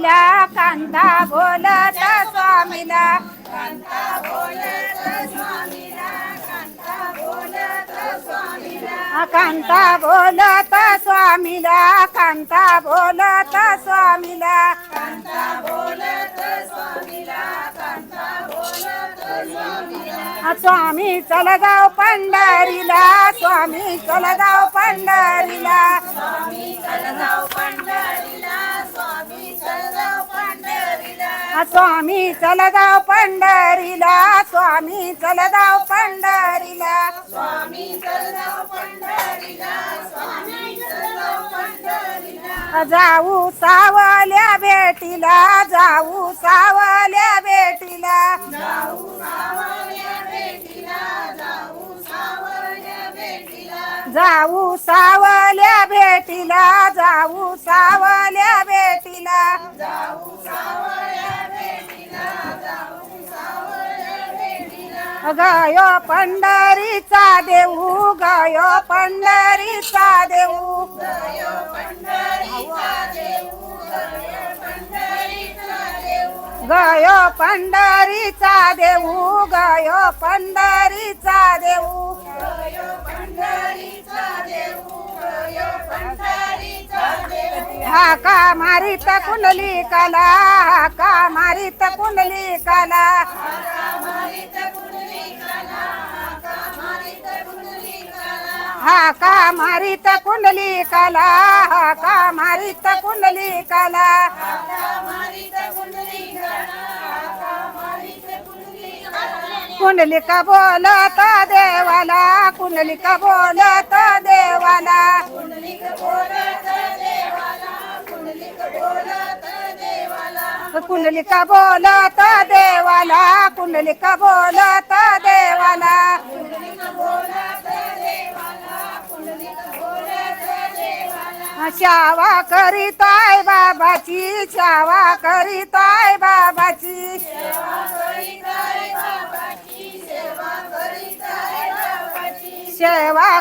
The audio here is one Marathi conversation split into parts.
स्वामीला कांता बोलत स्वामीला कांता बोलत स्वामीला कांता बोलत स्वामीला कांता बोलत स्वामीला कांता बोलत स्वामीला कांता बोलत स्वामीला कांता बोलत स्वामीला स्वामी चलगाव पंढरीला स्वामी चलगाव पंढरीला स्वामी चलगाव पंढरीला स्वामी चलगाव पंढरीला स्वामी चलगाव पंढरीला स्वामी चलगाव पंढरीला स्वामी चलगाव पंढरीला स्वामी चलगाव पंढरीला जाऊ सावल्या भेटीला जाऊ सावल्या भेटीला जाऊ सावल्या भेटीला जाऊ सावल्या भेटीला जाऊ सावल्या भेटीला जाऊ सावल्या भेटीला जाऊ सावल्या भेटीला जाऊ सावल्या भेटीला गयो पंढरीचा देऊ गयो पंढरीचा देऊ गयो पंढरीचा देऊ गयो पंढरीचा देऊ गयो पंढरीचा देऊ गयो पंढरीचा देऊ गयो पंढरीचा देऊ गयो पंढरीचा देऊ हाका मारित कुंडली कला हाका मारित कुंडली कला हाका मारित कुंडली कला हाका मारित कुंडली कला हाका मारित कुंडली कला हाका मारित कुंडली कला हाका मारित कुंडली कला हाका मारित कुंडली कला कुंडलिक बोलत देवाला कुंडलिक बोलत देवाला कुंडलिक बोलत देवाला कुंडलिक बोलत देवाला कुंडलिक बोलत देवाला कुंडलिक बोलत देवाला कुंडलिक बोलत देवाला कुंडलिक बोलत देवाला शावा करीताय बाबाची शावा करीताय बाबाची सेवा करीताय बाबाची सेवा करीताय बाबाची सेवा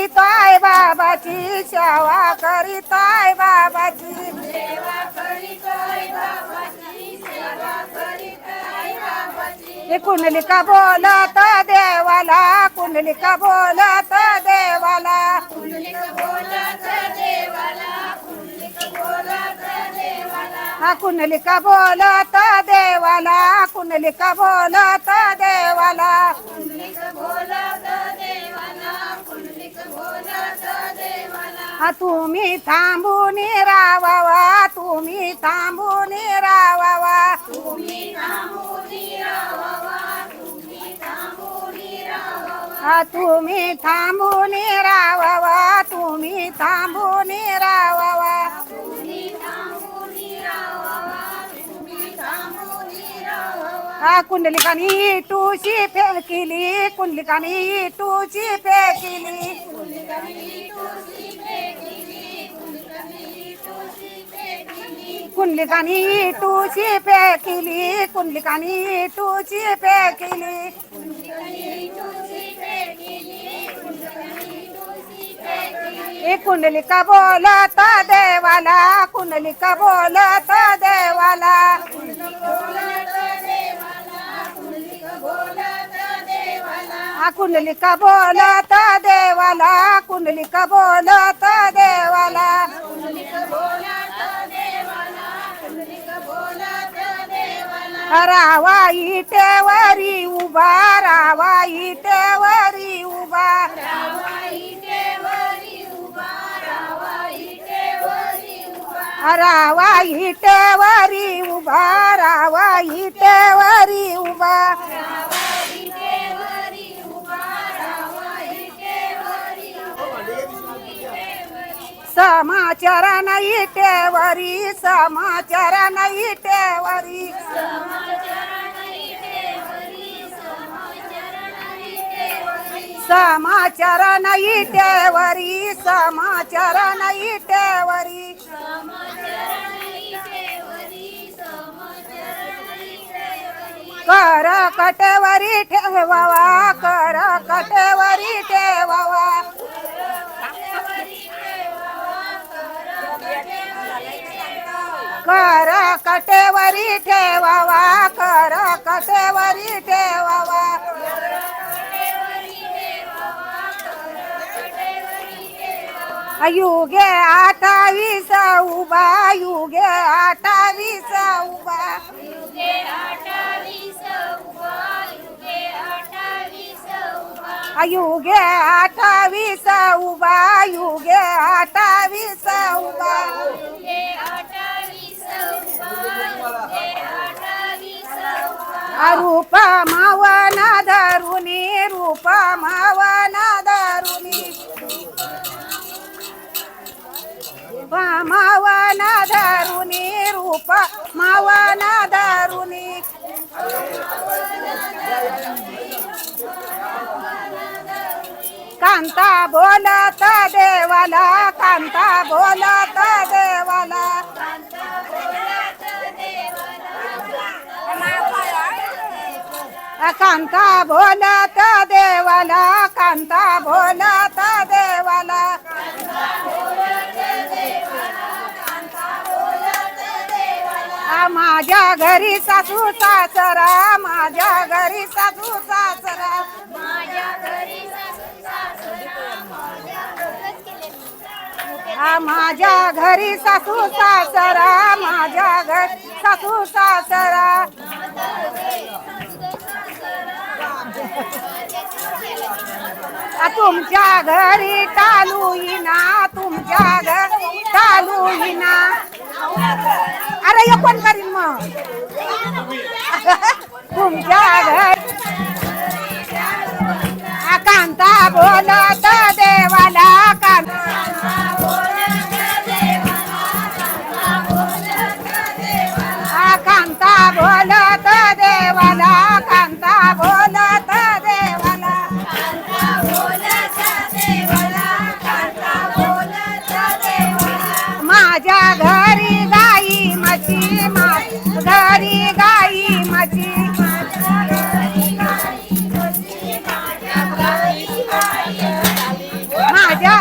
करीताय बाबाची सेवा करीताय बाबाची सेवा करीताय बाबाची सेवा करीताय बाबाची कुंडलिक बोलत देवाला कुंडलिक बोलत देवाला कुंडलिक बोलत देवाला कुंडलिक बोलत देवाला कुंडलिक बोलत देवाला कुंडलिक बोलत देवाला कुंडलिक बोलत देवाला कुंडलिक बोलत देवाला तुम्ही थांबून राहावा तुम्ही थांबून राहावा तुम्ही थांबून राहावा तुम्ही थांबून राहावा तुम्ही थांबून राहावा तुम्ही थांबून राहावा तुम्ही थांबून राहावा तुम्ही थांबून राहावा कुंडलिकानी टूची फेकिली कुंडलिकानी टूची फेकिली कुंडलिकानी टूची फेकिली कुंडलिकानी टूची फेकिली कुंडलिकानी टूची फेकिली कुंडलिकानी टूची फेकिली कुंडलिकानी टूची फेकिली कुंडलिकानी टूची फेकिली कुंडलिक बोलत देवाला कुंडलिक बोलत देवाला कुंडलिक बोलत देवाला कुंडलिक बोलत देवाला कुंडलिक बोलत देवाला कुंडलिक बोलत देवाला कुंडलिक बोलत देवाला कुंडलिक बोलत देवाला रावा इटेवरी उभा रावा इटेवरी उभा रावा इटेवरी उभा रावा इटेवरी उभा रावा इटेवरी उभा रावा इटेवरी उभा समाचार नाही टेवरी समाचार नाही टेवरी समाचार नाही टेवरी समाचार नाही टेवरी कर कटेवरी ठेवावा कर कटेवरी ठेवावा कर कटेवरी ठेवावा कर कटेवरी ठेवावा युगे 28 उभा युगे 28 उभा युगे 28 उभा युगे 28 उभा रूप मावन धरुनी रूप मावन धरुनी मावन धरुनी रूप मावन धरुनी कांता बोलत देवाला कांता बोलत देवाला कांता बोलत देवाला कांता बोलत देवाला माझ्या घरी सासू सासरा माझ्या घरी सासू सासरा माझ्या घरी सासू सासरा माझ्या घरी सासू सासरा तुमच्या घरी टालू येईना तुमच्या घरी टालू येईना अरे हे कोण करीन मग तुमच्या घरी कांता बोलत देवाला कांता बोलत देवाला कांता बोलत देवाला माझ्या घरी गाई म्हशी घरी गाई म्हशी माझ्या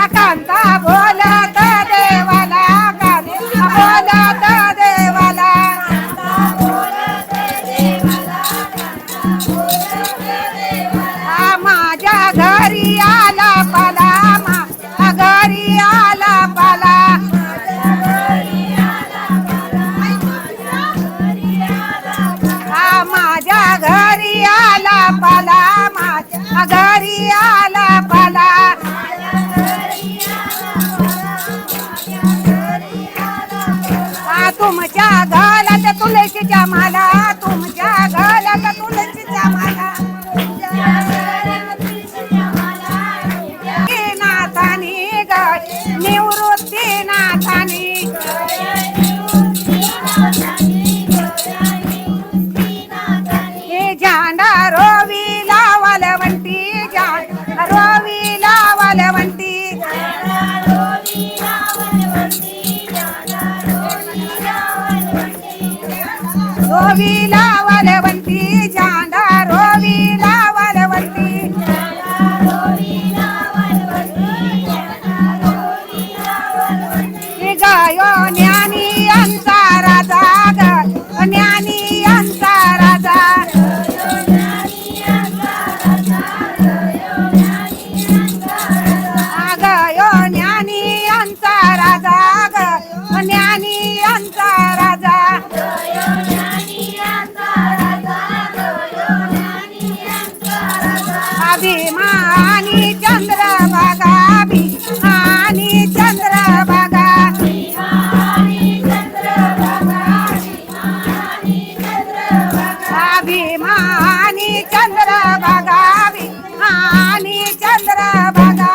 कांता बोलत देवाला कांता बोलत देवाला माझ्या घरी आला पाला घरी आला पाला माझ्या घरी आला पाला माझ्या घरी आला पाला तुमच्या घरात तुळशीच्या माला तुमच्या घरात तुळशीच्या माला नाथानी निवृत्ती नाथानी झांडा रोवी लावलवंती रोवी लावलवंती रोवी लावलवंती झांडा रोवी लावलवंती गायो ज्ञानी यांचा राजा ज्ञानी यांचा राजा गयो ज्ञानी यांचा राजा ज्ञानी यांचा राजा अभिमानी चंद्रभागा अभिमानी चंद्रभागा अभिमानी चंद्रभागा अभिमानी चंद्रभागा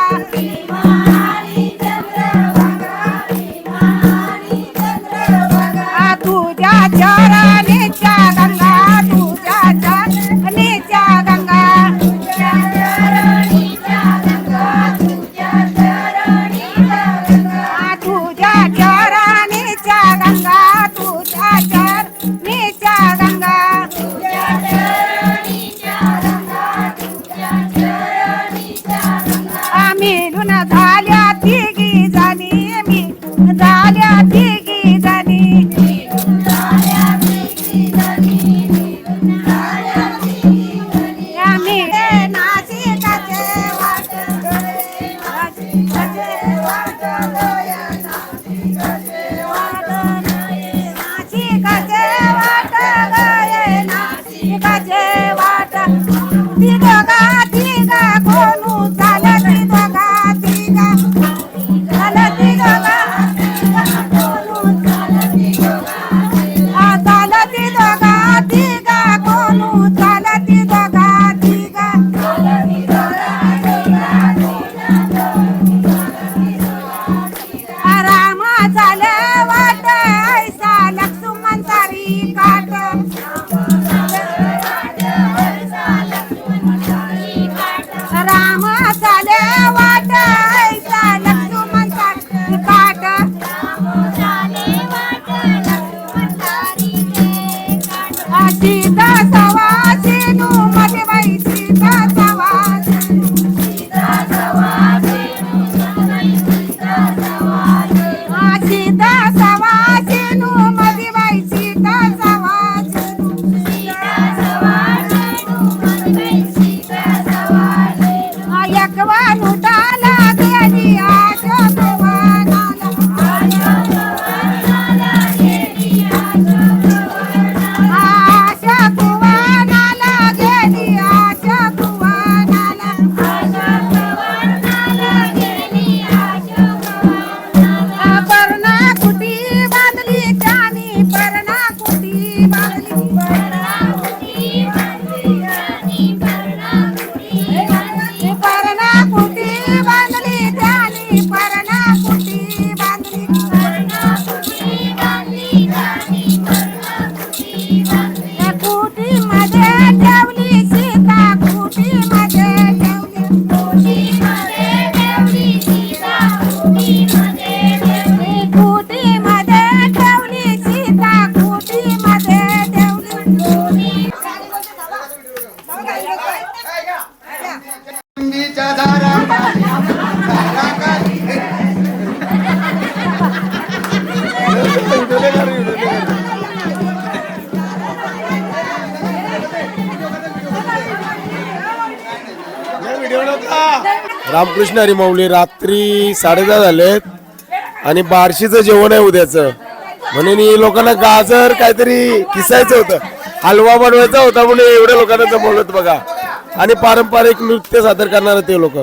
तुझ्या चरणीच्या गंगा तुझ्या चरणीच्या गंगा तुझ्या चरणीच्या गंगा तुझ्या चरणीच्या गंगा मिळून झाल्या तिघी जणी मी सीता सवासिनू मधुबाई सीता सवासिनू एकवान उठाला गेली अशोकवनाला अशोकवनाला गेली अशोकवनाला पर्णाकुटी बांधली त्यानी पर्णाकुटी बांधली पर्णाकुटी बांधली त्यानी पर्णाकुटी बांधली कुटीमध्ये ठेवली सीता कुटीमध्ये कुटीमध्ये ठेवली सीता कुटीमध्ये ठेवली चिंबीच्या धारा रामकृष्ण हरी माऊली. रात्री 10:30 झालेत आणि बार्शीचं जेवण आहे उद्याचं, म्हणून ही लोकांना गाजर काहीतरी किसायचं होतं, हलवा बनवायचा होता म्हणून एवढ्या लोकांना जमवलं बघा. आणि पारंपरिक नृत्य सादर करणार ते लोक.